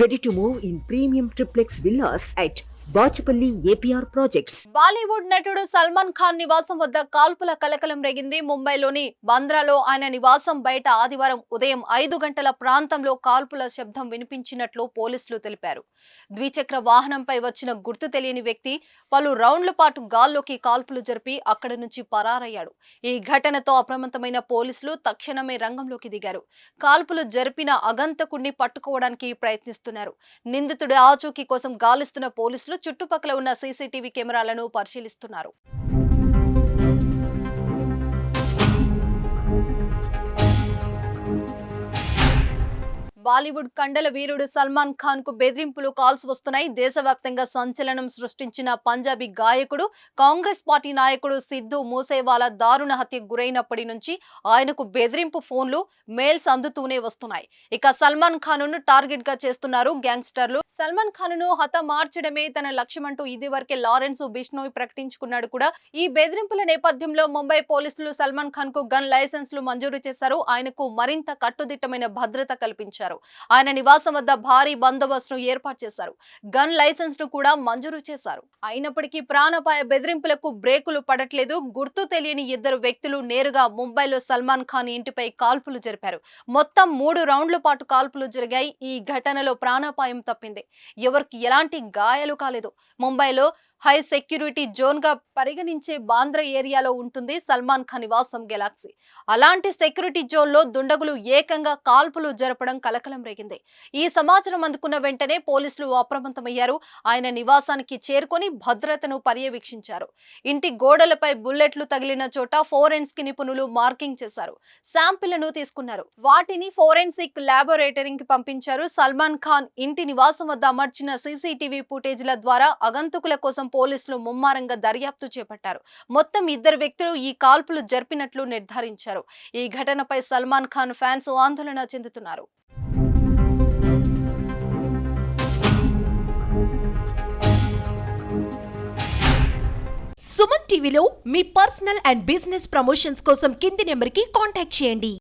Ready to move in premium triplex villas at Bachapalli APR Projects. Bollywood నటుడు సల్మాన్ ఖాన్ నివాసం వద్ద కాల్పుల కలకలం రేగింది. ముంబైలోని బంద్రాలో ఆయన నివాసం బయట ఆదివారం ఉదయం 5 గంటల ప్రాంతంలో కాల్పుల శబ్దం వినిపించినట్లు పోలీసులు తెలిపారు. ద్విచక్ర వాహనంపై వచ్చిన గుర్తు తెలియని వ్యక్తి పలు రౌండ్ల పాటు గాల్లోకి కాల్పులు జరిపి అక్కడి నుంచి పరారయ్యాడు. ఈ ఘటనతో అప్రమత్తమైన పోలీసులు తక్షణమే రంగంలోకి దిగారు. కాల్పులు జరిపిన అగంతకుడిని పట్టుకోవడానికి ప్రయత్నిస్తున్నారు. నిందితుడి ఆచూకీ కోసం గాలిస్తున్న పోలీసులు చుట్టుపక్కల ఉన్న సీసీటీవీ కెమెరాలను పరిశీలిస్తున్నారు. బాలీవుడ్ కండల వీరుడు సల్మాన్ ఖాన్ కు బెదిరింపులు కాల్స్ వస్తున్నాయి. దేశవ్యాప్తంగా సంచలనం సృష్టించిన పంజాబీ గాయకుడు, కాంగ్రెస్ పార్టీ నాయకుడు సిద్ధు మూసేవాలా దారుణ హత్యకు గురైనప్పటి నుంచి ఆయనకు బెదిరింపు ఫోన్లు, మెయిల్స్ అందుతూనే వస్తున్నాయి. ఇక సల్మాన్ ఖాన్ ను టార్గెట్ గా చేస్తున్నారు గ్యాంగ్స్టర్లు. సల్మాన్ ఖాన్ ను హతమార్చడమే తన లక్ష్యమంటూ ఇదివరకే లారెన్స్ బిష్నోయ్ ప్రకటించుకున్నాడు కూడా. ఈ బెదిరింపుల నేపథ్యంలో ముంబై పోలీసులు సల్మాన్ ఖాన్ కు గన్ లైసెన్స్లు మంజూరు చేశారు. ఆయనకు మరింత కట్టుదిట్టమైన భద్రత కల్పించారు. ఆయన నివాసం వద్ద భారీ బందోబస్తును ఏర్పాటు చేశారు. గన్ లైసెన్స్ ను కూడా మంజూరు చేశారు. అయినప్పటికీ ప్రాణాపాయ బెదిరింపులకు బ్రేకులు పడట్లేదు. గుర్తు తెలియని ఇద్దరు వ్యక్తులు నేరుగా ముంబైలో సల్మాన్ ఖాన్ ఇంటిపై కాల్పులు జరిపారు. మొత్తం 3 రౌండ్ల పాటు కాల్పులు జరిగాయి. ఈ ఘటనలో ప్రాణాపాయం తప్పింది. ఎవరికి ఎలాంటి గాయాలు కాలేదు. ముంబైలో హై సెక్యూరిటీ జోన్ గా పరిగణించే బాంద్రా ఏరియాలో ఉంటుంది సల్మాన్ ఖాన్ నివాసం గెలాక్సీ. అలాంటి సెక్యూరిటీ జోన్ లో దుండగులు ఏకంగా కాల్పులు జరపడం కలకలం రేగింది. ఈ సమాచారం అందుకున్న వెంటనే పోలీసులు అప్రమత్తమయ్యారు. ఆయన నివాసానికి చేరుకొని భద్రతను పర్యవేక్షించారు. ఇంటి గోడలపై బుల్లెట్లు తగిలిన చోట ఫోరెన్సిక్ నిపుణులు మార్కింగ్ చేశారు. శాంపిళ్లను తీసుకున్నారు. వాటిని ఫోరెన్సిక్ ల్యాబొరేటరీకి పంపించారు. సల్మాన్ ఖాన్ ఇంటి నివాసం వద్ద అమర్చిన సీసీటీవీ ఫుటేజ్ల ద్వారా అగంతకుల కోసం పోలీసులు ముమ్మరంగా దర్యాప్తు చేపట్టారు. మొత్తం 2 వ్యక్తులు ఈ కాల్పులు జరిపినట్లు నిర్ధారించారు. ఈ ఘటనపై సల్మాన్ ఖాన్ ఫ్యాన్స్ ఆందోళన చెందుతున్నారు. సుమన్ టీవీలో మీ పర్సనల్ అండ్ బిజినెస్ ప్రమోషన్స్ కోసం కింది నెంబర్కి కాంటాక్ట్ చేయండి.